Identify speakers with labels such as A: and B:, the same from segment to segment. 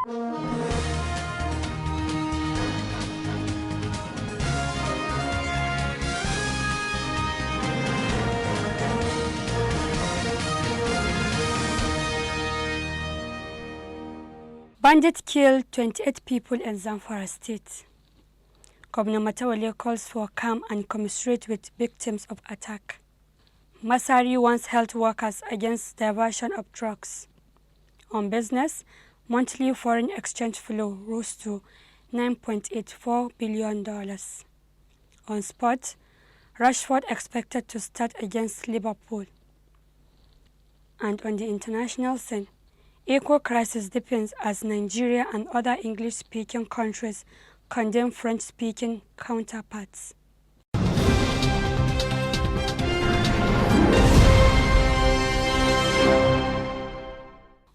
A: Bandits killed 28 people in Zamfara State. Governor Matawale calls for calm and commiserate with victims of attack. Masari warns health workers against diversion of drugs. On business, monthly foreign exchange flow rose to $9.84 billion. On sport, Rashford expected to start against Liverpool. And on the international scene, eco crisis deepens as Nigeria and other English-speaking countries condemn French-speaking counterparts.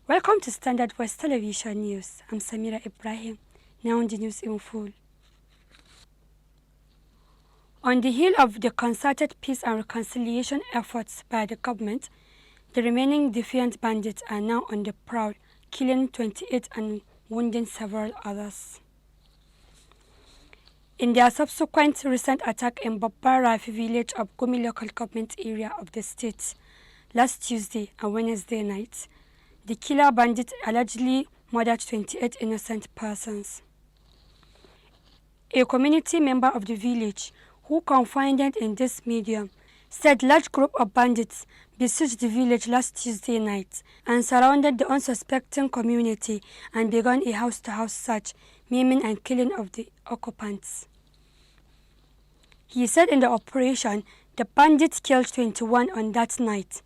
A: Welcome to Standard Voice Television News. I'm Samira Ibrahim. Now the news in full. On the heel of the concerted peace and reconciliation efforts by the government, the remaining defiant bandits are now on the prowl, killing 28 and wounding several others. In their subsequent recent attack in Babbar Rafi village of Gumi local government area of the state last Tuesday and Wednesday night, the killer bandit allegedly murdered 28 innocent persons. A community member of the village who confided in this medium said large group of bandits besieged the village last Tuesday night and surrounded the unsuspecting community and began a house-to-house search, maiming and killing of the occupants. He said in the operation, the bandits killed 21 on that night,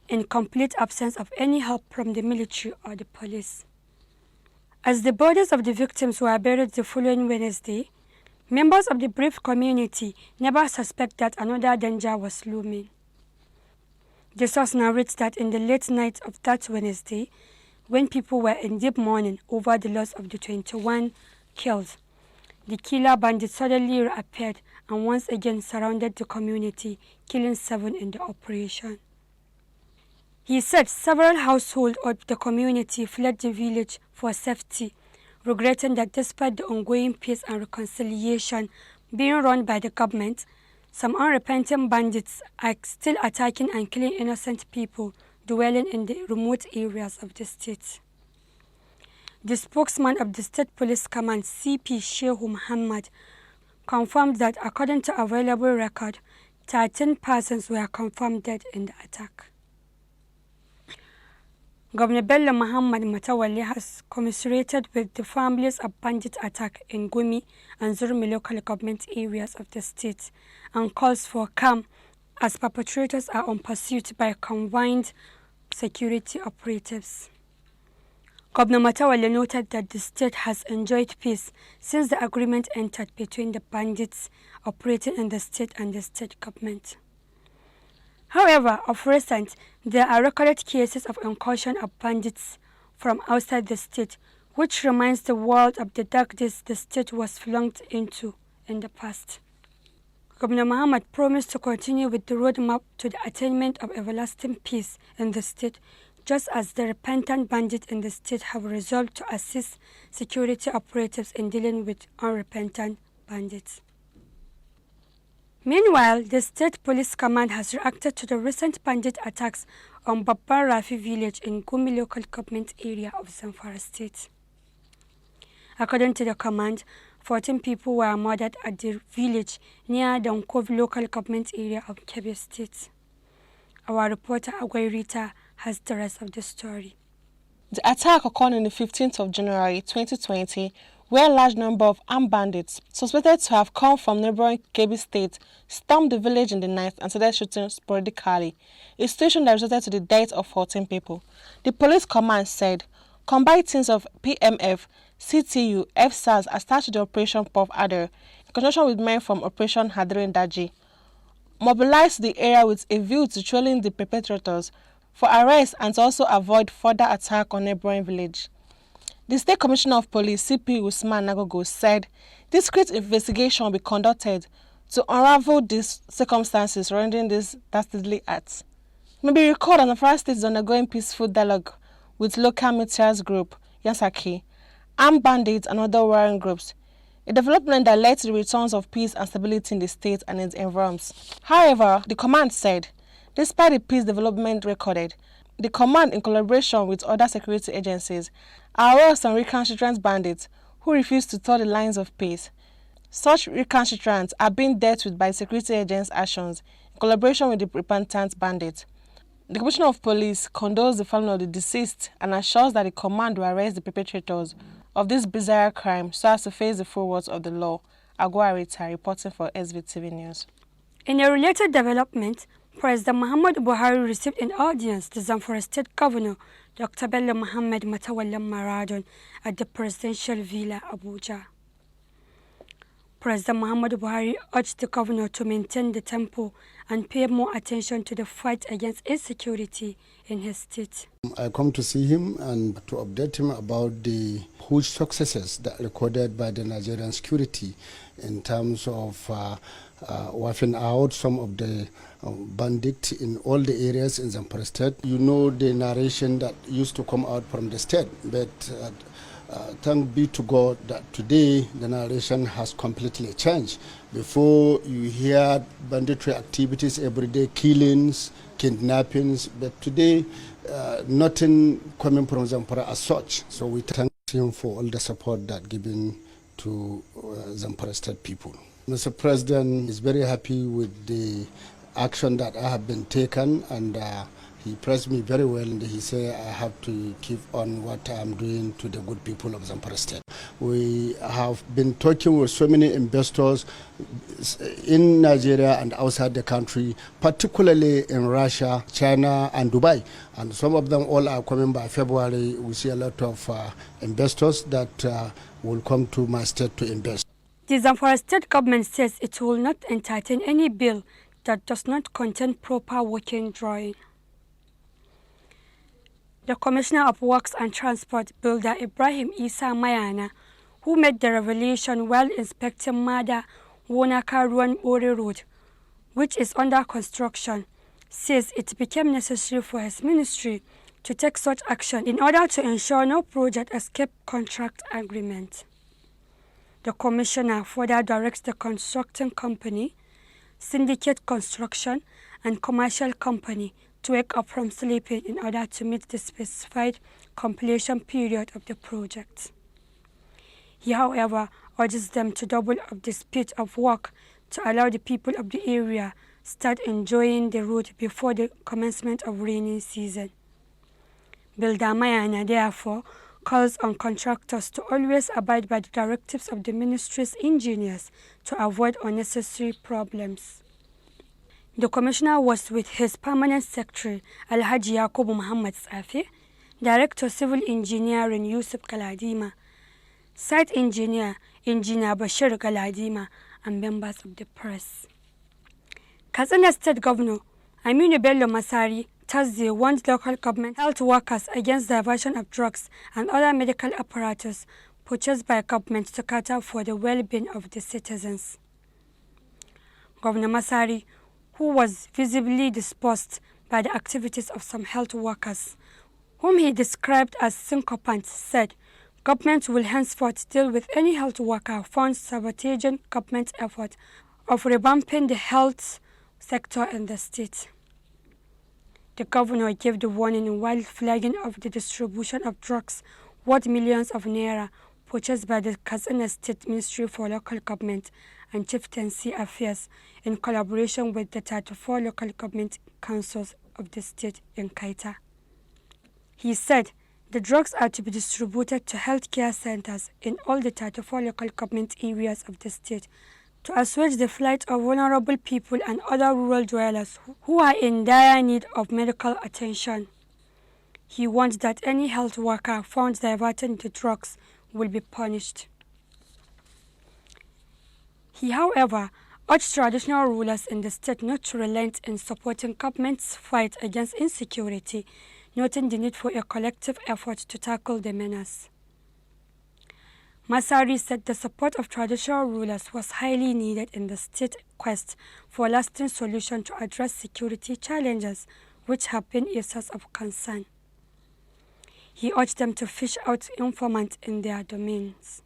A: in complete absence of any help from the military or the police. As the bodies of the victims were buried the following Wednesday, members of the brave community never suspect that another danger was looming. The source narrates that in the late night of that Wednesday, when people were in deep mourning over the loss of the 21 killed, the killer bandit suddenly reappeared and once again surrounded the community, killing 7 in the operation. He said several households of the community fled the village for safety, regretting that despite the ongoing peace and reconciliation being run by the government, some unrepentant bandits are still attacking and killing innocent people dwelling in the remote areas of the state. The spokesman of the State Police Command, CP Shehu Muhammad, confirmed that according to available record, 13 persons were confirmed dead in the attack. Governor Bello Muhammad Matawale has commiserated with the families of bandit attack in Gumi and Zurmi local government areas of the state and calls for calm as perpetrators are on pursuit by combined security operatives. Governor Matawale noted that the state has enjoyed peace since the agreement entered between the bandits operating in the state and the state government. However, of recent, there are recorded cases of incursion of bandits from outside the state, which reminds the world of the dark days the state was flung into in the past. Governor Muhammad promised to continue with the roadmap to the attainment of everlasting peace in the state, just as the repentant bandits in the state have resolved to assist security operatives in dealing with unrepentant bandits. Meanwhile, the State Police Command has reacted to the recent bandit attacks on Babbar Rafi village in Gumi local government area of Zamfara State. According to the command, 14 people were murdered at the village near Dankov local government area of Kebbi State. Our reporter Agwai Rita has the rest of the story.
B: The attack occurred on the 15th of January 2020, where a large number of armed bandits, suspected to have come from neighboring Kebbi State, stormed the village in the night and started shooting sporadically, a situation that resulted to the death of 14 people. The police command said combined teams of PMF, CTU, FSAS attached to the Operation Puff Adder, in conjunction with men from Operation Hadirin Daji, mobilized the area with a view to trailing the perpetrators for arrest and to also avoid further attack on neighboring village. The State Commissioner of Police, CP Usman Nagogo, said discreet investigation will be conducted to unravel these circumstances surrounding this dastardly act. It may be recalled that Zamfara State is undergoing peaceful dialogue with local militias group, Yansaki, armed bandits and other warring groups, a development that led to the returns of peace and stability in the state and its environs. However, the command said, despite the peace development recorded, the command, in collaboration with other security agencies, are aware of some recalcitrant bandits who refuse to toe the lines of peace. Such recalcitrants are being dealt with by security agents' actions in collaboration with the repentant bandits. The Commissioner of Police condoles the family of the deceased and assures that the command will arrest the perpetrators of this bizarre crime so as to face the full words of the law. Agwarita reporting for Svtv News.
A: In a related development, President Muhammad Buhari received in audience the Zamfara State Governor, Dr. Bello Muhammad Matawallan Maradon, at the Presidential Villa, Abuja. President Muhammad Buhari urged the governor to maintain the tempo and pay more attention to the fight against insecurity in his state.
C: I come to see him and to update him about the huge successes that recorded by the Nigerian security in terms of wiping out some of the bandits in all the areas in Zamfara state. You know the narration that used to come out from the state, but thank be to God that today the narration has completely changed. Before you hear banditry activities every day, killings, kidnappings, but today nothing coming from Zamfara as such. So we thank him for all the support that given to Zamfara state people. Mr. President is very happy with the action that I have been taken, and he pressed me very well, and he said I have to keep on what I'm doing to the good people of Zamfara state. We have been talking with so many investors in Nigeria and outside the country, particularly in Russia, China, and Dubai. And some of them all are coming by February. We see a lot of investors that will come to my state to invest.
A: The Zamfara state government says it will not entertain any bill that does not contain proper working drawing. The Commissioner of Works and Transport, Builder Ibrahim Isa Mayana, who made the revelation while inspecting Mada Wonaka Ruan Ore Road, which is under construction, says it became necessary for his ministry to take such action in order to ensure no project escaped contract agreement. The Commissioner further directs the constructing company, Syndicate Construction, and Commercial Company to wake up from sleeping in order to meet the specified completion period of the project. He, however, urges them to double up the speed of work to allow the people of the area start enjoying the road before the commencement of rainy season. Builder Mayana, therefore, calls on contractors to always abide by the directives of the ministry's engineers to avoid unnecessary problems. The Commissioner was with his Permanent Secretary, Alhaji Yakubu Muhammad Svtv, Director Civil Engineering Yusuf Galadima, Site Engineer, Engineer Bashir Galadima, and members of the press. Katsina State Governor Aminu Bello Masari Thursday warned local government health workers against diversion of drugs and other medical apparatus purchased by government to cater for the well-being of the citizens. Governor Masari, who was visibly disgusted by the activities of some health workers, whom he described as sycophants, said government will henceforth deal with any health worker found sabotaging government effort of revamping the health sector in the state. The governor gave the warning while flagging of the distribution of drugs worth millions of naira purchased by the Katsina State Ministry for Local Government and Chieftaincy Affairs in collaboration with the 34 local government councils of the state in Kaita. He said the drugs are to be distributed to healthcare centers in all the 34 local government areas of the state to assuage the plight of vulnerable people and other rural dwellers who are in dire need of medical attention. He warned that any health worker found diverting the drugs will be punished. He, however, urged traditional rulers in the state not to relent in supporting government's fight against insecurity, noting the need for a collective effort to tackle the menace. Masari said the support of traditional rulers was highly needed in the state's quest for a lasting solution to address security challenges which have been a source of concern. He urged them to fish out informants in their domains.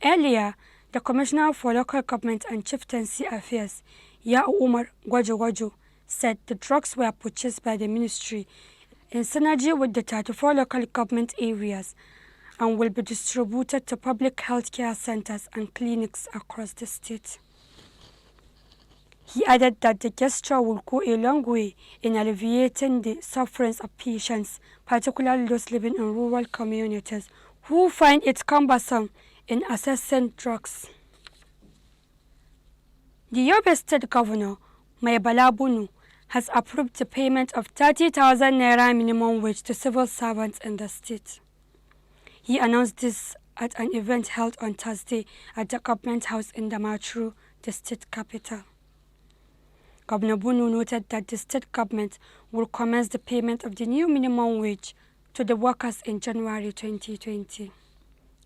A: Earlier, the Commissioner for Local Government and Chieftaincy Affairs, Ya Umar Gwajo, said the drugs were purchased by the ministry in synergy with the 34 local government areas and will be distributed to public healthcare centers and clinics across the state. He added that the gesture will go a long way in alleviating the sufferings of patients, particularly those living in rural communities, who find it cumbersome in accessing drugs. The Yobe State Governor, Maibala Bunu, has approved the payment of 30,000 naira minimum wage to civil servants in the state. He announced this at an event held on Thursday at the Government House in Damaturu, the state capital. Governor Bunu noted that the state government will commence the payment of the new minimum wage to the workers in January 2020.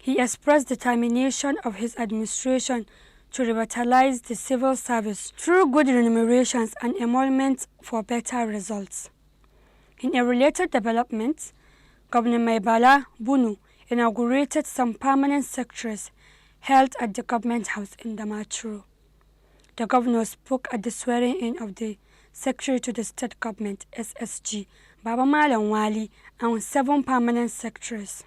A: He expressed determination of his administration to revitalize the civil service through good remunerations and emoluments for better results. In a related development, Governor Maibala Bunu inaugurated some permanent secretaries held at the Government House in Damaturu. The governor spoke at the swearing-in of the Secretary to the State Government, SSG, Baba Malam Wali, and 7 permanent secretaries.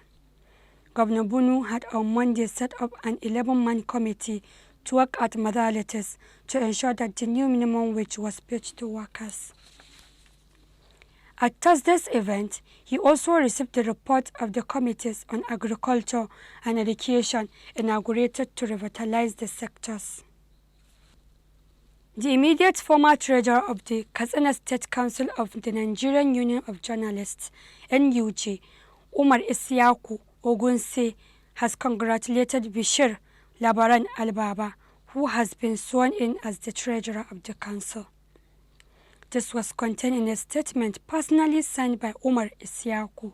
A: Governor Bunu had on Monday set up an 11-man committee to work at modalities to ensure that the new minimum wage was paid to workers. At Thursday's event, he also received the report of the committees on agriculture and education inaugurated to revitalize the sectors. The immediate former treasurer of the Katsina State Council of the Nigerian Union of Journalists, NUJ, Umar Isiaku Ogunse, has congratulated Bishir Labaran Albaba, who has been sworn in as the treasurer of the council. This was contained in a statement personally signed by Umar Isiaku.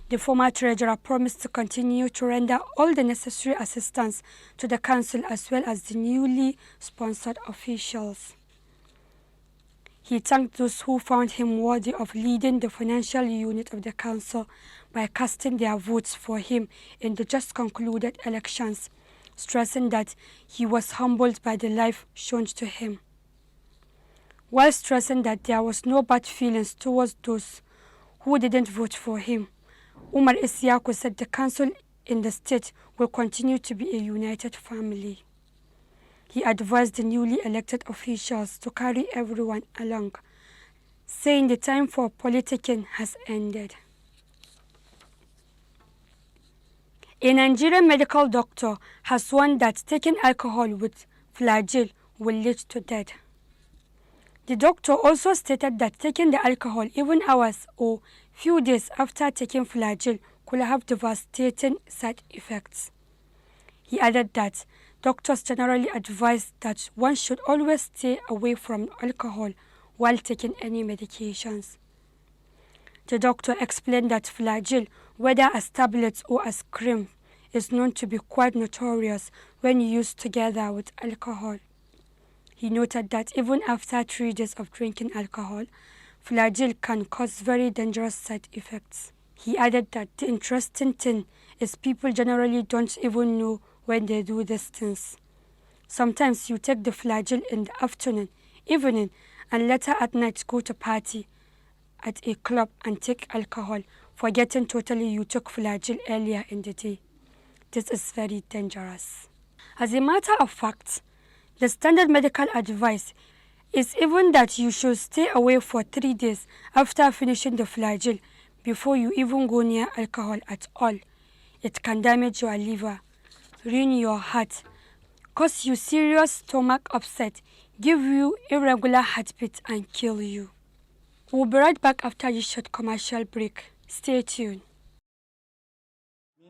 A: The former treasurer promised to continue to render all the necessary assistance to the council as well as the newly sponsored officials. He thanked those who found him worthy of leading the financial unit of the council by casting their votes for him in the just concluded elections, stressing that he was humbled by the life shown to him, while stressing that there was no bad feelings towards those who didn't vote for him. Umar Isiaku said the council in the state will continue to be a united family. He advised the newly elected officials to carry everyone along, saying the time for politicking has ended. A Nigerian medical doctor has warned that taking alcohol with flagyl will lead to death. The doctor also stated that taking the alcohol even hours or few days after taking flagyl could have devastating side effects. He added that doctors generally advise that one should always stay away from alcohol while taking any medications. The doctor explained that flagyl, whether as tablets or as cream, is known to be quite notorious when used together with alcohol. He noted that even after 3 days of drinking alcohol, flagyl can cause very dangerous side effects. He added that the interesting thing is people generally don't even know when they do these things. Sometimes you take the flagyl in the afternoon, evening, and later at night go to party at a club and take alcohol, forgetting totally you took flagyl earlier in the day. This is very dangerous. As a matter of fact, the standard medical advice is even that you should stay away for 3 days after finishing the flagyl before you even go near alcohol at all. It can damage your liver, ruin your heart, cause you serious stomach upset, give you irregular heartbeat, and kill you. We'll be right back after this short commercial break. Stay tuned.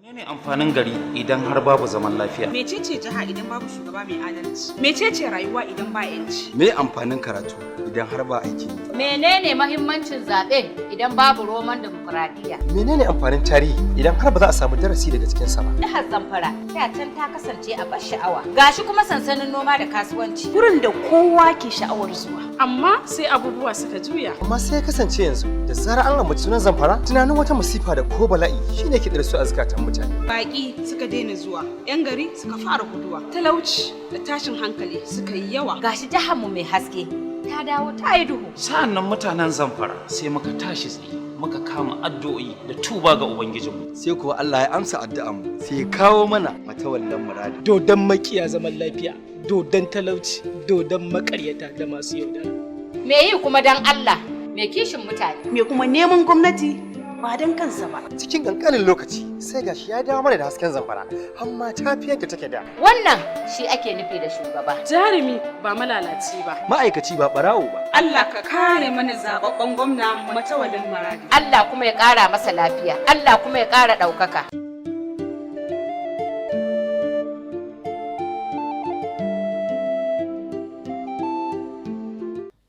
D: Menene amfanin gari idan har babu zaman lafiya?
E: Mecece jiha idan babu shugaba mai adalci? Mecece rayuwa idan ba yanci?
F: Me amfanin karatu idan har ba aiki?
G: Menene mahimmancin zaɓe idan babu roman demokuraɗiyya?
F: Menene amfanin tarihi idan har ba za a samu darasi daga cikin sa ba?
G: Jihar Zamfara da can ta kasance a bar sha'awa. Gashi kuma sansanin noma da kasuwanci.
E: Gurin da kowa ke sha'awar zuwa. Amma sai abubuwa suka juya.
F: Amma sai ya kasance yanzu da zarar an ambaci sunan Zamfara, tunanin wata musifa da ko bala'i shine ke darsu a zakatan mutane.
E: Baƙi suka daina zuwa, 'yan gari suka fara guduwa. Talauci da tashin hankali suka yi yawa.
G: Gashi jihar mu mai haske ta dawo ta yi duhu.
D: Sa'annan mutanen Zamfara sai muka tashi tsaye, muka kama addu'o'i da tuba ga Ubangijinmu.
F: Sai kuwa Allah ya amsa addu'an mu, sai ya kawo mana matawallan muradi.
H: Dodon makiya zaman lafiya, dodon talauci, dodon makaryata da masu yaudara.
G: Me yi kuma dan Allah, me kishin mutane.
E: Me kuma neman gwamnati ba don kansa ba.
F: Cikin kankanin lokaci sai gashi ya dawo mana da hasken Zamfara, amma ta fi yadda take da.
G: Wannan shi ake nufi da shugaba.
E: Jarumi ba malalaci ba.
F: Ma'aikaci ba barawo ba.
E: Allah ka kare mana zababben gwamna matawalin maradi.
G: Allah kuma ya ƙara masa lafiya. Allah kuma ya ƙara ɗaukaka.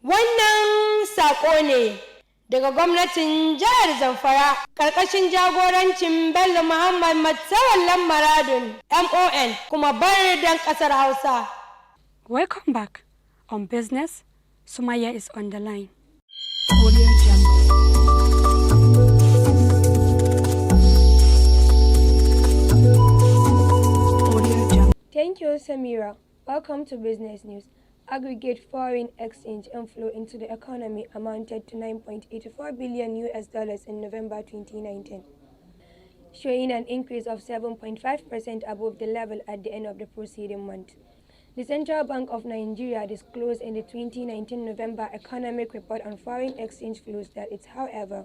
A: Wannan saƙo ne daga gwamnatin jihar Zamfara ƙarƙashin jagorancin Bello Muhammad Matsawallan Maradun MON kuma bardan ƙasar Hausa. Welcome back on Business. Sumaya is on the line.
I: Thank you, Samira. Welcome to Business News. Aggregate foreign exchange inflow into the economy amounted to $9.84 billion in November 2019, showing an increase of 7.5% above the level at the end of the preceding month. The Central Bank of Nigeria disclosed in the 2019 November Economic Report on Foreign Exchange Flows that it, however,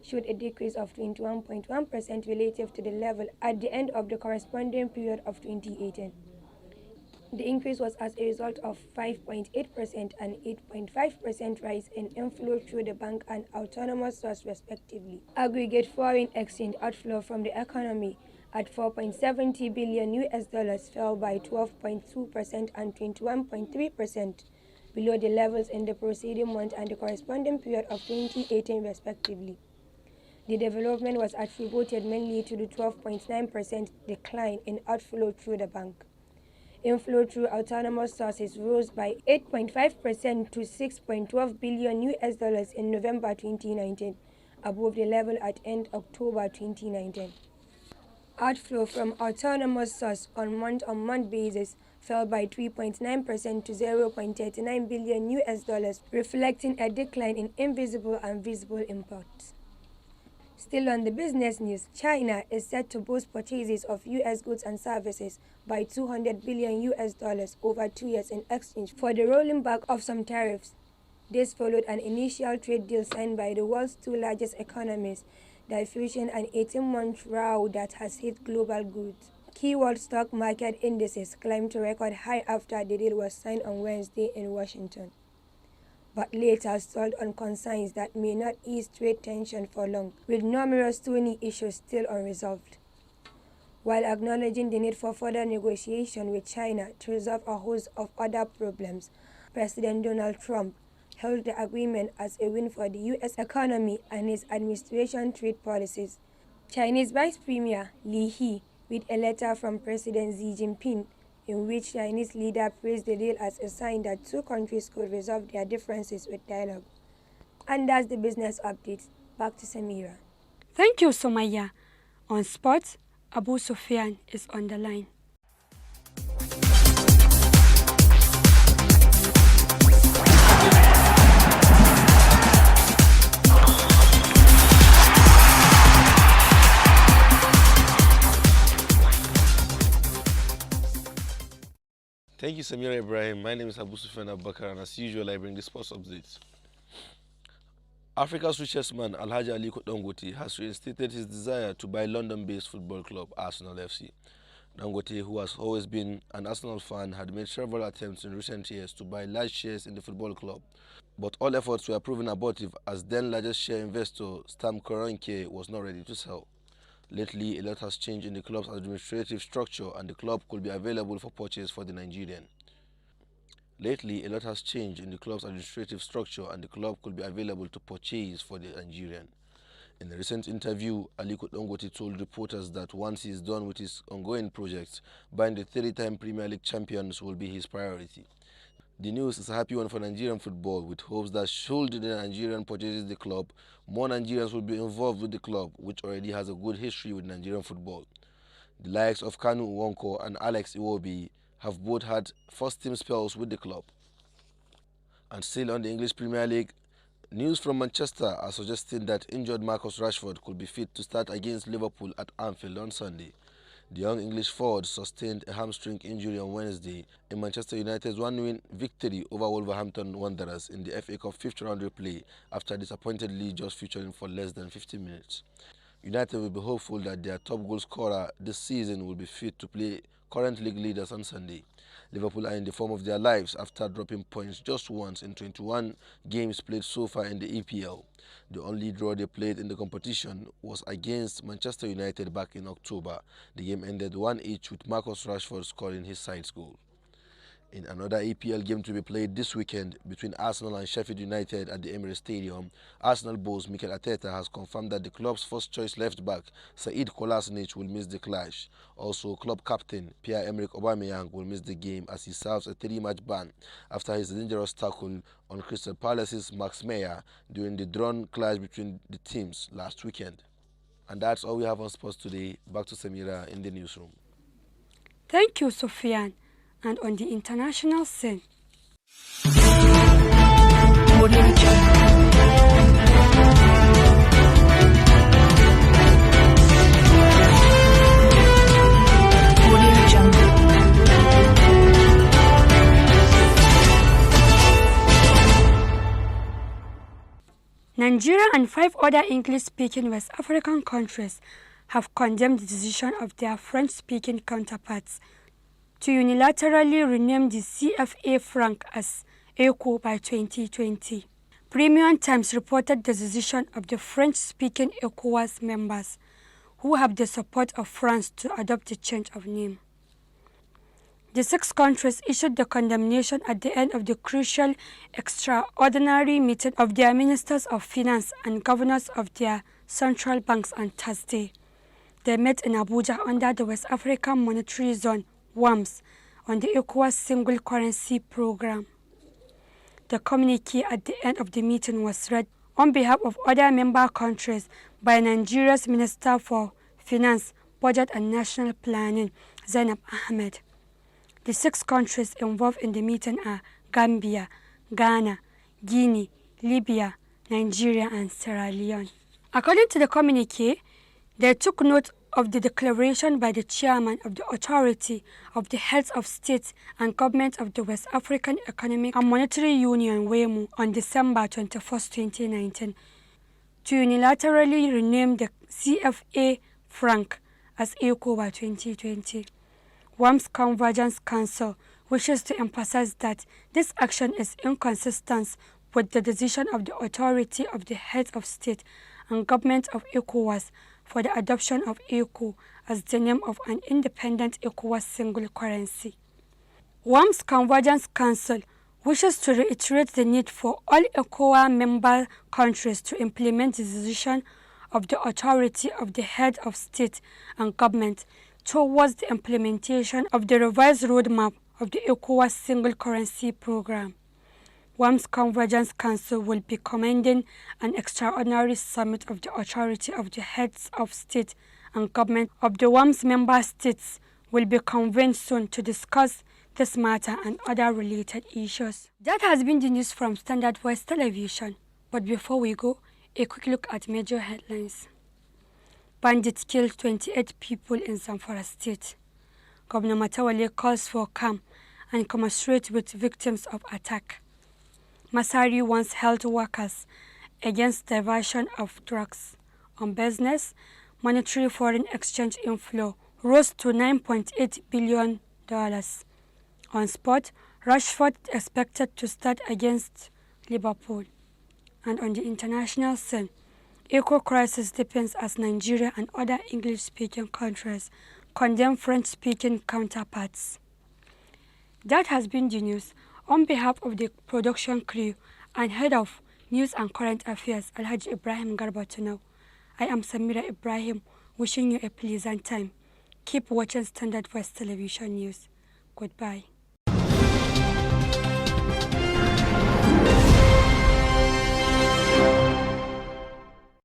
I: showed a decrease of 21.1% relative to the level at the end of the corresponding period of 2018. The increase was as a result of 5.8% and 8.5% rise in inflow through the bank and autonomous source respectively. Aggregate foreign exchange outflow from the economy at $4.70 billion fell by 12.2% and 21.3% below the levels in the preceding month and the corresponding period of 2018 respectively. The development was attributed mainly to the 12.9% decline in outflow through the bank. Inflow through autonomous sources rose by 8.5% to $6.12 billion in November 2019, above the level at end October 2019. Outflow from autonomous source on month-on-month basis fell by 3.9% to $0.39 billion, reflecting a decline in invisible and visible imports. Still on the business news, China is set to boost purchases of U.S. goods and services by $200 billion over 2 years in exchange for the rolling back of some tariffs. This followed an initial trade deal signed by the world's two largest economies, diffusing an 18-month row that has hit global goods. Key world stock market indices climbed to record high after the deal was signed on Wednesday in Washington, but later stalled on concerns that may not ease trade tension for long, with numerous thorny issues still unresolved. While acknowledging the need for further negotiation with China to resolve a host of other problems, President Donald Trump hailed the agreement as a win for the U.S. economy and his administration's trade policies. Chinese Vice Premier Li He read a letter from President Xi Jinping in which Chinese leader praised the deal as a sign that two countries could resolve their differences with dialogue. And that's the business update. Back to Samira.
A: Thank you, Sumaya. On sports, Abu Sufyan is on the line.
J: Thank you, Samira Ibrahim. My name is Abu Sufyan Abubakar, and as usual, I bring the sports updates. Africa's richest man, Alhaji Aliko Dangote, has reinstated his desire to buy London-based football club Arsenal FC. Dangote, who has always been an Arsenal fan, had made several attempts in recent years to buy large shares in the football club, but all efforts were proven abortive as then largest share investor Stam Kroenke was not ready to sell. Lately, a lot has changed in the club's administrative structure and the club could be available for purchase for the Nigerian. Lately, a lot has changed in the club's administrative structure and the club could be available to purchase for the Nigerian. In a recent interview, Aliko Dangote told reporters that once he is done with his ongoing projects, buying the 3-time Premier League champions will be his priority. The news is a happy one for Nigerian football, with hopes that should the Nigerian purchases the club, more Nigerians will be involved with the club, which already has a good history with Nigerian football. The likes of Kanu Nwankwo and Alex Iwobi have both had first-team spells with the club. And still on the English Premier League, news from Manchester are suggesting that injured Marcus Rashford could be fit to start against Liverpool at Anfield on Sunday. The young English forward sustained a hamstring injury on Wednesday in Manchester United's 1-win victory over Wolverhampton Wanderers in the FA Cup 5th round replay after disappointedly just featuring for less than 50 minutes. United will be hopeful that their top goal scorer this season will be fit to play current league leaders on Sunday. Liverpool are in the form of their lives after dropping points just once in 21 games played so far in the EPL. The only draw they played in the competition was against Manchester United back in October. The game ended 1-1 with Marcus Rashford scoring his side's goal. In another EPL game to be played this weekend between Arsenal and Sheffield United at the Emirates Stadium, Arsenal boss Mikel Arteta has confirmed that the club's first-choice left-back, Said Kolasinac, will miss the clash. Also, club captain Pierre-Emerick Aubameyang will miss the game as he serves a 3-match ban after his dangerous tackle on Crystal Palace's Max Meyer during the drawn clash between the teams last weekend. And that's all we have on sports today. Back to Samira in the newsroom.
A: Thank you, Sofian. And on the international scene, Nigeria and 5 other English-speaking West African countries have condemned the decision of their French-speaking counterparts to unilaterally rename the CFA franc as ECO by 2020. Premium Times reported the decision of the French-speaking ECOWAS members, who have the support of France to adopt the change of name. The 6 countries issued the condemnation at the end of the crucial extraordinary meeting of their ministers of finance and governors of their central banks on Thursday. They met in Abuja under the West African Monetary Zone WAMS on the ECOWAS single currency program. The communique at the end of the meeting was read on behalf of other member countries by Nigeria's Minister for Finance, Budget and National Planning, Zainab Ahmed. The 6 countries involved in the meeting are Gambia, Ghana, Guinea, Libya, Nigeria and Sierra Leone. According to the communique, they took note of the declaration by the chairman of the Authority of the Heads of State and Government of the West African Economic and Monetary Union WEMU on December 21, 2019, to unilaterally rename the CFA franc as ECO by 2020. WAM's Convergence Council wishes to emphasize that this action is inconsistent with the decision of the Authority of the Heads of State and Government of ECOWAS for the adoption of ECO as the name of an independent ECOWAS single currency. WAM's Convergence Council wishes to reiterate the need for all ECOWAS member countries to implement the decision of the Authority of the Head of State and Government towards the implementation of the revised roadmap of the ECOWAS single currency program. WAM's Convergence Council will be commending an extraordinary summit of the Authority of the Heads of State and Government of the WAM's member states will be convened soon to discuss this matter and other related issues. That has been the news from Standard Voice Television. But before we go, a quick look at major headlines. Bandits killed 28 people in Zamfara State. Governor Matawale calls for calm and commiserate with victims of attack. Masari warns health workers against diversion of drugs. On business, monetary foreign exchange inflow rose to $9.8 billion. On sport, Rashford expected to start against Liverpool. And on the international scene, Eco-crisis deepens as Nigeria and other English-speaking countries condemn French-speaking counterparts. That has been the news. On behalf of the production crew and head of News and Current Affairs, Alhaji Ibrahim Garbatunau, I am Samira Ibrahim, wishing you a pleasant time. Keep watching Standard Voice Television News. Goodbye.